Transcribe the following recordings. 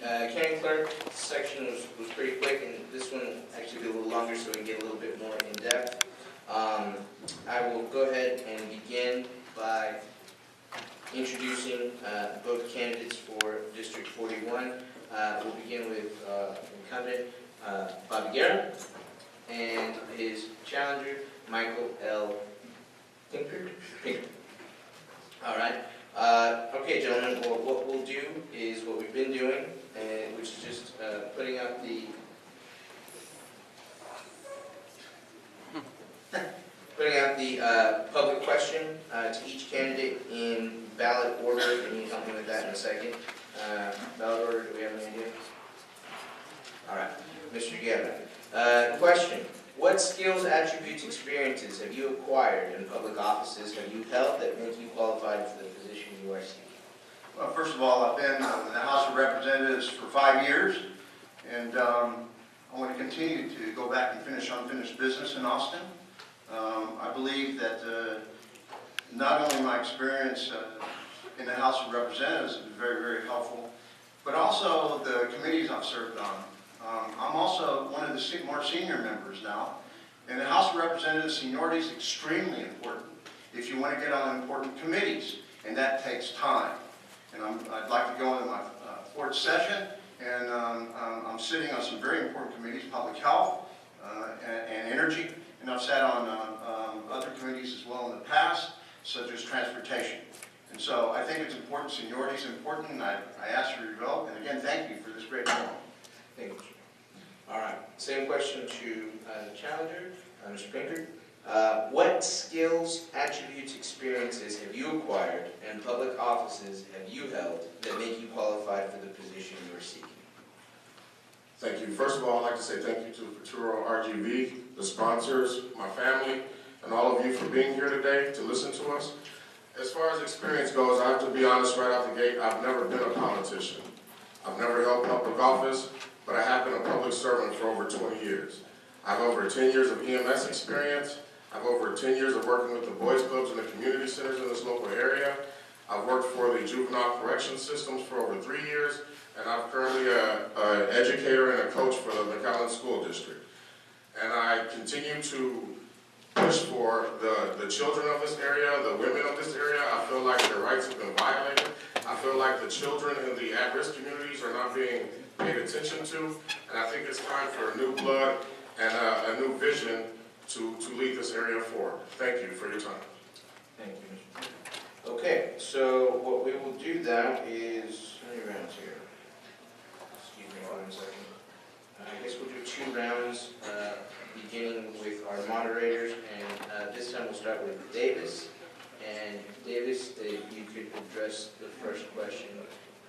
county clerk section was pretty quick, and this one will actually be a little longer so we can get a little bit more in depth. I will go ahead and begin by introducing both candidates for District 41. We'll begin with incumbent Bobby Guerra and his challenger, Michael L. Pinker. All right. Okay, gentlemen, well, what we'll do is what we've been doing, which is just putting up the public question to each candidate in ballot order, and you can help me with that in a second. Ballot order, do we have any idea? All right, Mr. Guerra. Question. What skills, attributes, experiences have you acquired in public offices have you held that make you qualified for the position you are seeking? Well, first of all, I've been in the House of Representatives for 5 years, and I want to continue to go back and finish unfinished business in Austin. I believe that not only my experience in the House of Representatives has been very, very helpful, but also the committees I've served on. I'm also one of the more senior members now. In the House of Representatives, seniority is extremely important if you want to get on important committees, and that takes time. And I'd like to go into my fourth session, and I'm sitting on some very important committees, public health and energy, and I've sat on other committees as well in the past, such as transportation. And so I think it's important, seniority is important, and I ask for your vote, and again, thank you for this great moment. Thank you. All right, same question to the challenger, Mr. Pinker. What skills, attributes, experiences have you acquired and public offices have you held that make you qualified for the position you are seeking? Thank you. First of all, I'd like to say thank you to Futuro RGV, the sponsors, my family, and all of you for being here today to listen to us. As far as experience goes, I have to be honest right out the gate, I've never been a politician. I've never held public office, but I have been a public servant for over 20 years. I have over 10 years of EMS experience. I have over 10 years of working with the boys clubs and the community centers in this local area. I've worked for the juvenile correction systems for over 3 years, and I'm currently an educator and a coach for the McAllen School District. And I continue to push for the children of this area, the women of this area. I feel like their rights have been violated. I feel like the children in the at-risk communities are not being paid attention to, and I think it's time for new blood and a new vision to lead this area forward. Thank you for your time. Thank you, Mr. Pinker. Okay, so what we will do now is, how many rounds here? Excuse me for 1 second. I guess we'll do 2 rounds, beginning with our moderators, and this time we'll start with Davis. And Davis, if you could address the first question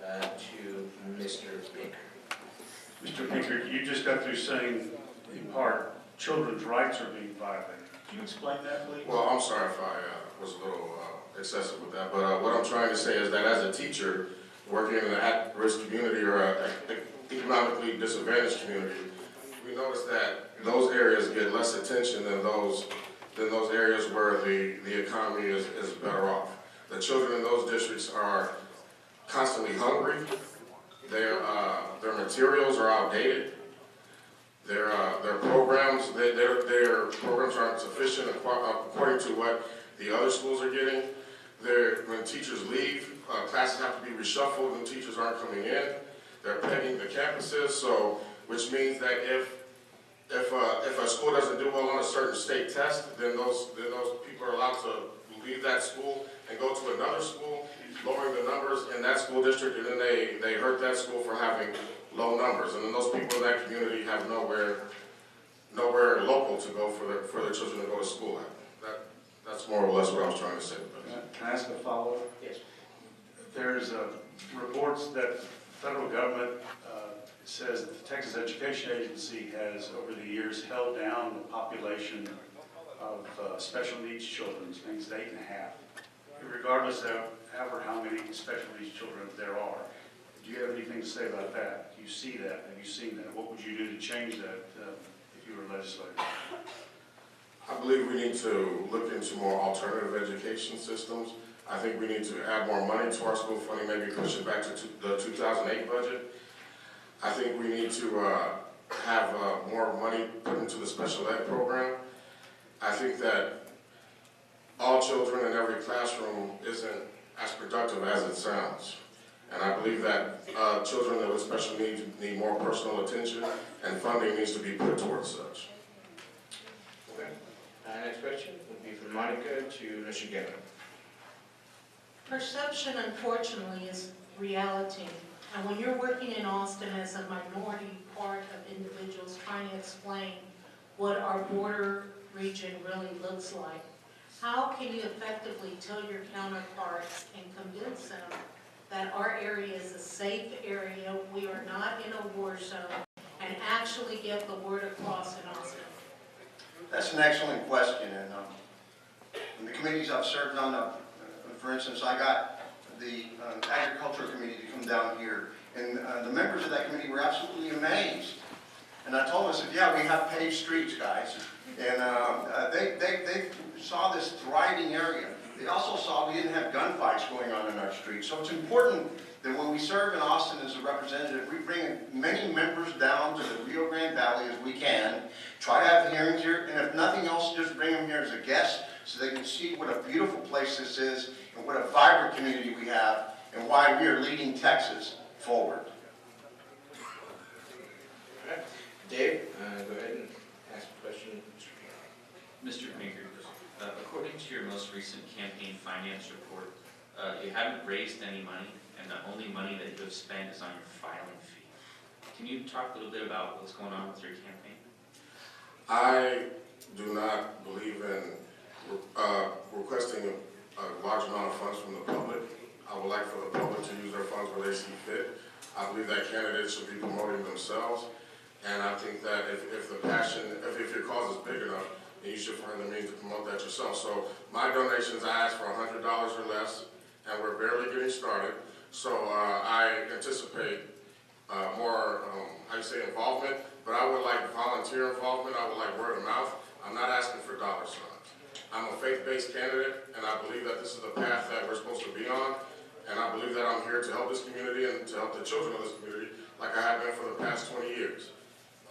to Mr. Pinker. Mr. Pinker, you just got through saying, in part, children's rights are being violated. Can you explain that, please? Well, I'm sorry if I was a little excessive with that, but what I'm trying to say is that as a teacher working in an at-risk community or an economically disadvantaged community, we notice that those areas get less attention than those areas where the economy is better off. The children in those districts are constantly hungry. Their materials are outdated. Their programs aren't sufficient according to what the other schools are getting. When teachers leave, classes have to be reshuffled and teachers aren't coming in. They're pegging the campuses, so which means that if a school doesn't do well on a certain state test, then those people are allowed to leave that school and go to another school, lowering the numbers in that school district, and then they hurt that school for having low numbers, and then those people in that community have nowhere local to go for their children to go to school at. That's more or less what I was trying to say. Can I ask a follow-up? Yes. There's reports that the federal government says that the Texas Education Agency has, over the years, held down the population of special needs children, things to 8.5. Regardless of how many special needs children there are. Do you have anything to say about that? Do you see that? Have you seen that? What would you do to change that if you were a legislator? I believe we need to look into more alternative education systems. I think we need to add more money to our school funding, maybe push it back to the 2008 budget. I think we need to have more money put into the special ed program. I think that all children in every classroom isn't as productive as it sounds. And I believe that children with special needs need more personal attention, and funding needs to be put towards such. Okay. Next question would be from Monica to Mr. Guerra. Perception, unfortunately, is reality. And when you're working in Austin as a minority part of individuals trying to explain what our border region really looks like, how can you effectively tell your counterparts and convince them that our area is a safe area, we are not in a war zone, and actually get the word across in Austin? That's an excellent question, and in the committees I've served on, for instance, I got the agriculture committee to come down here, and the members of that committee were absolutely amazed. And I told them, I said, yeah, we have paved streets, guys. And they saw this thriving area. They also saw we didn't have gunfights going on in our streets. So it's important that when we serve in Austin as a representative, we bring as many members down to the Rio Grande Valley as we can, try to have hearings here, and if nothing else, just bring them here as a guest so they can see what a beautiful place this is and what a vibrant community we have and why we are leading Texas forward. All right. Dave, go ahead and ask a question. Mr. Pinker, according to your most recent campaign finance report, you haven't raised any money, and the only money that you have spent is on your filing fee. Can you talk a little bit about what's going on with your campaign? I do not believe in requesting a large amount of funds from the public. I would like for the public to use their funds where they see fit. I believe that candidates should be promoting themselves, and I think that if your cause is big enough, then you should find the means to promote that yourself. So my donations, I ask for $100 or less, and we're barely getting started. So I anticipate more, involvement, but I would like volunteer involvement. I would like word of mouth. I'm not asking for dollar signs. I'm a faith-based candidate, and I believe that this is the path that we're supposed to be on. And I believe that I'm here to help this community and to help the children of this community like I have been for the past 20 years.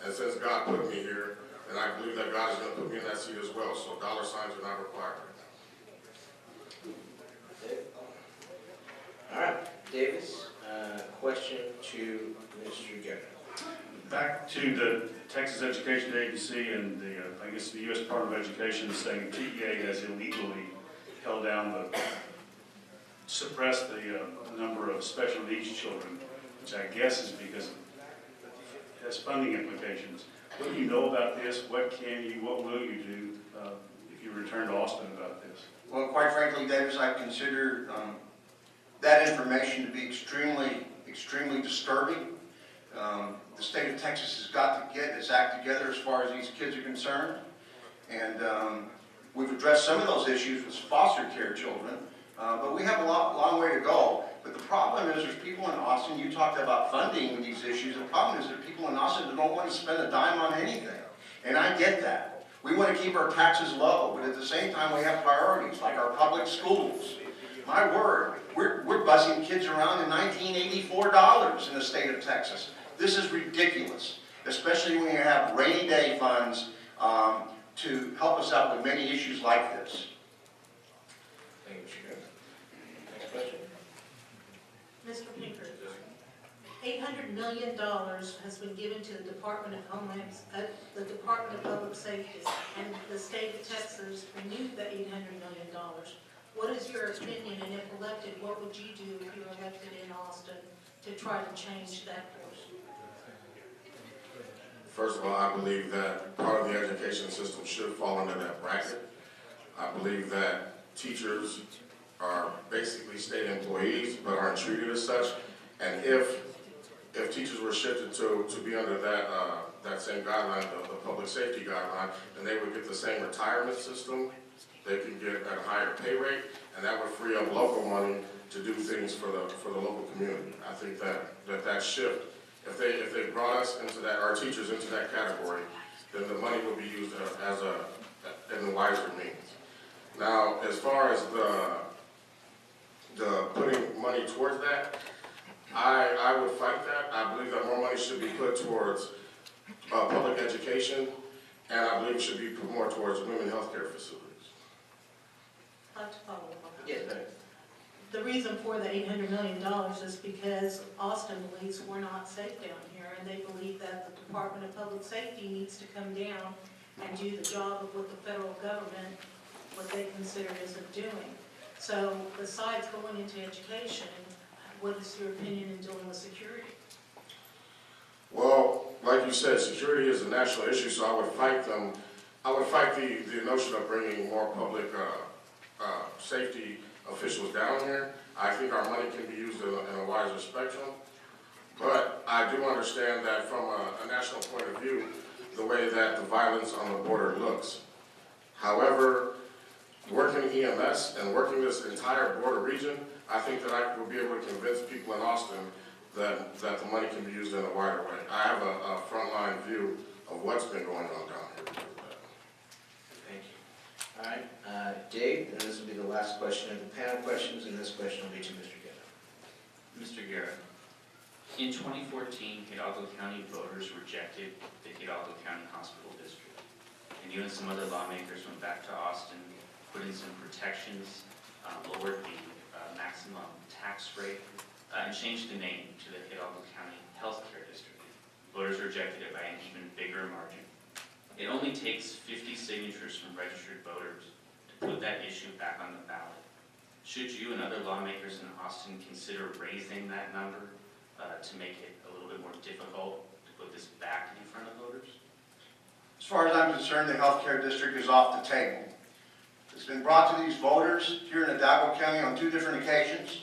And since God put me here, and I believe that God is going to put me in that seat as well, so dollar signs are not required right now. Dave? All right, Davis, question to Mr. Guerra. Back to the Texas Education Agency and I guess the U.S. Department of Education is saying TEA has illegally held down suppressed the number of special needs children, which I guess is because it has funding implications. What do you know about this? What will you do if you return to Austin about this? Well, quite frankly, Davis, I consider that information to be extremely disturbing. The state of Texas has got to get its act together as far as these kids are concerned. And we've addressed some of those issues with foster care children, but we have a long way to go. But the problem is there's people in Austin, you talked about funding these issues, the problem is there are people in Austin that don't want to spend a dime on anything. And I get that. We want to keep our taxes low, but at the same time we have priorities like our public schools. My word, we're bussing kids around in $1984 in the state of Texas. This is ridiculous, especially when you have rainy day funds to help us out with many issues like this. Thank you, Mr. Guerra. Next question. Mr. Pinker, $800 million has been given to the Department of the Department of Public Safety, and the state of Texas renewed the $800 million. What is your opinion, and if elected, what would you do if you were elected in Austin to try to change that course? First of all, I believe that part of the education system should fall under that bracket. I believe that teachers are basically state employees but aren't treated as such. And if teachers were shifted to be under that same guideline, the public safety guideline, then they would get the same retirement system. They could get a higher pay rate, and that would free up local money to do things for the local community. I think that shift, if they brought us into that, our teachers into that category, then the money would be used in the wiser means. Now, as far as the putting money towards that, I would fight that. I believe that more money should be put towards public education, and I believe it should be put more towards women healthcare facilities. I'd like to follow up on that. Yes, The reason for the $800 million is because Austin believes we're not safe down here, and they believe that the Department of Public Safety needs to come down and do the job of what the federal government, what they consider isn't doing. So besides going into education, what is your opinion in dealing with security? Well, like you said, security is a national issue, so I would fight them. I would fight the notion of bringing more public safety officials down here. I think our money can be used in a wiser spectrum. But I do understand that from a national point of view, the way that the violence on the border looks. However, working EMS and working this entire border region, I think that I will be able to convince people in Austin that the money can be used in a wider way. I have a frontline view of what's been going on down here because of that. Thank you. All right, Dave, and this will be the last question of the panel questions, and this question will be to Mr. Guerra. Mr. Guerra, in 2014, Hidalgo County voters rejected the Hidalgo County Hospital District. And you and some other lawmakers went back to Austin, put in some protections, lowered the maximum tax rate, and changed the name to the Hidalgo County Healthcare District. Voters rejected it by an even bigger margin. It only takes 50 signatures from registered voters to put that issue back on the ballot. Should you and other lawmakers in Austin consider raising that number to make it a little bit more difficult to put this back in front of voters? As far as I'm concerned, the healthcare district is off the table. It's been brought to these voters here in Hidalgo County on 2 different occasions.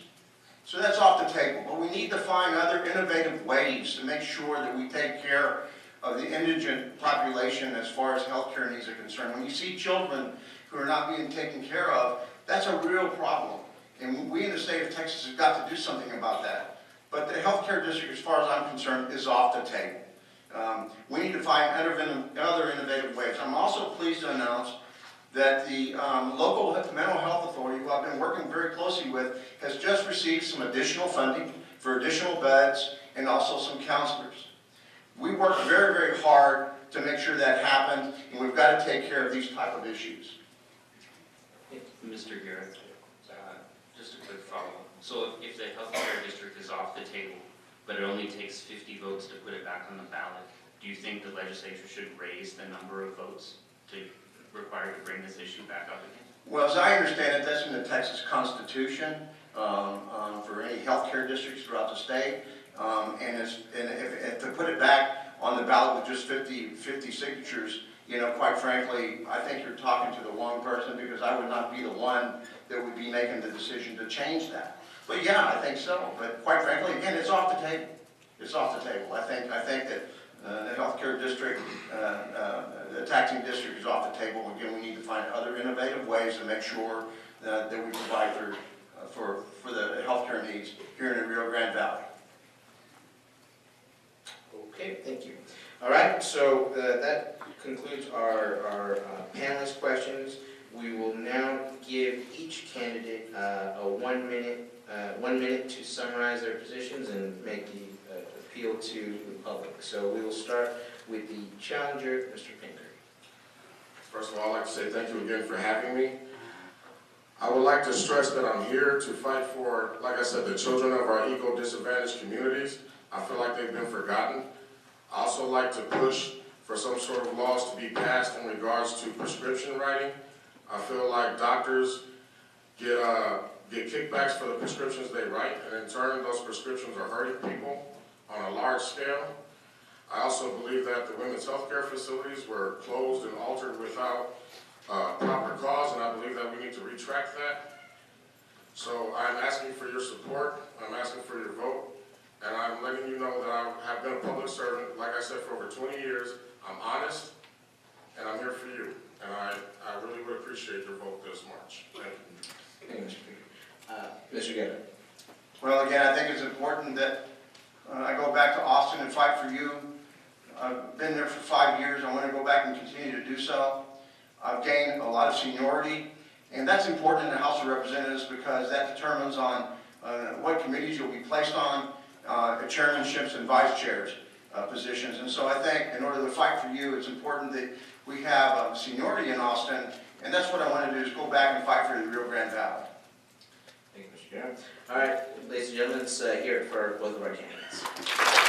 So that's off the table. But we need to find other innovative ways to make sure that we take care of the indigent population as far as healthcare needs are concerned. When you see children who are not being taken care of, that's a real problem. And we in the state of Texas have got to do something about that. But the healthcare district, as far as I'm concerned, is off the table. We need to find other innovative ways. I'm also pleased to announce that the local mental health authority, who I've been working very closely with, has just received some additional funding for additional beds and also some counselors. We work very, very hard to make sure that happens, and we've got to take care of these type of issues. Mr. Garrett, just a quick follow-up. So if the healthcare district is off the table, but it only takes 50 votes to put it back on the ballot, do you think the legislature should raise the number of votes to require to bring this issue back up again? Well, as I understand it, that's in the Texas Constitution for any healthcare districts throughout the state. And if to put it back on the ballot with just 50 signatures, you know, quite frankly, I think you're talking to the wrong person, because I would not be the one that would be making the decision to change that. But yeah, I think so. But quite frankly, again, it's off the table. It's off the table. I think that the healthcare district, the taxing district is off the table. Again, we need to find other innovative ways to make sure that we provide for the healthcare needs here in the Rio Grande Valley. Okay, thank you. All right, so that concludes our panelist questions. We will now give each candidate a 1 minute to summarize their positions and make the appeal to the public. So we will start with the challenger, Mr. Pinker. First of all, I'd like to say thank you again for having me. I would like to stress that I'm here to fight for, like I said, the children of our eco-disadvantaged communities. I feel like they've been forgotten. I also like to push for some sort of laws to be passed in regards to prescription writing. I feel like doctors get kickbacks for the prescriptions they write, and in turn, those prescriptions are hurting people on a large scale. I also believe that the women's healthcare facilities were closed and altered without proper cause, and I believe that we need to retract that. So I'm asking for your support, I'm asking for your vote, and I'm letting you know that I have been a public servant, like I said, for over 20 years. I'm honest, and I'm here for you. And I really would appreciate your vote this March. Thank you. Thank you, Mr. Pinker. Mr. Guerra. Well, again, I think it's important that I go back to Austin and fight for you. I've been there for 5 years. I want to go back and continue to do so. I've gained a lot of seniority, and that's important in the House of Representatives, because that determines on what committees you'll be placed on, chairmanships and vice chairs positions. And so I think in order to fight for you, it's important that we have seniority in Austin, and that's what I want to do, is go back and fight for the Rio Grande Valley. Thank you, Mr. Chairman. All right, ladies and gentlemen, let's hear it for both of our candidates.